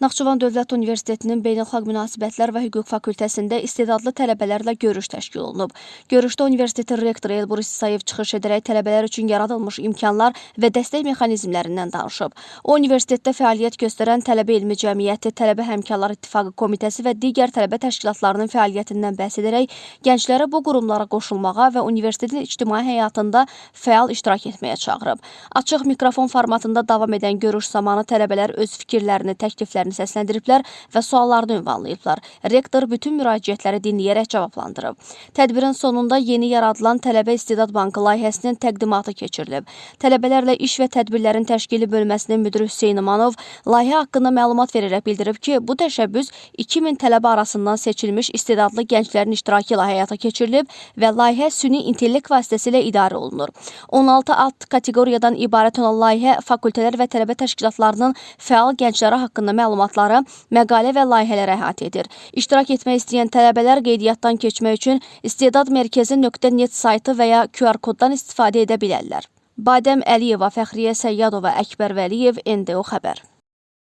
Naxçıvan Dövlət Universitetinin Beynəlxalq Münasibətlər və Hüquq fakültəsində istedadlı tələbələrlə görüş təşkil olunub. Görüşdə universitetin rektoru Elbur İsayev çıxış edərək tələbələr üçün yaradılmış imkanlar və dəstək mexanizmlərindən danışıb. O, universitetdə fəaliyyət göstərən Tələbə Elmi Cəmiyyəti, Tələbə Həmkarlar İttifaqı Komitəsi və digər tələbə təşkilatlarının fəaliyyətindən bəhs edərək gənclərə bu qurumlara qoşulmağa və universitetin ictimai həyatında fəal iştirak etməyə çağırıb. Açıq mikrofon formatında davam edən görüş zamanı tələbələr öz fikirlərini, təkliflərini səsləndiriblər və suallarını ünvanlayıblar. Rektor bütün müraciətləri dinləyərək cavablandırıb. Tədbirin sonunda yeni yaradılan Tələbə İstedad Bankı layihəsinin təqdimatı keçirilib. Tələbələrlə iş və tədbirlərin təşkili bölməsinin müdiri Hüseyn İmanov layihə haqqında məlumat verərək bildirib ki, bu təşəbbüs 2000 tələbə arasından seçilmiş istedadlı gənclərin iştirakı ilə həyata keçirilib və layihə süni intellekt vasitəsilə idarə olunur. 16 alt kateqoriyadan ibarət olan layihə fakültələr və tələbə təşkilatlarının fəal gəncləri haqqında məlumatları, məqalə və layihələrə əhatə edir. İştirak etmək istəyən tələbələr qeydiyyatdan keçmək üçün istedadmerkezi.net saytı və ya QR koddan istifadə edə bilərlər. Badəm Əliyeva, Fəxriyə Səyyadova, Əkbər Vəliyev, NDO xəbər.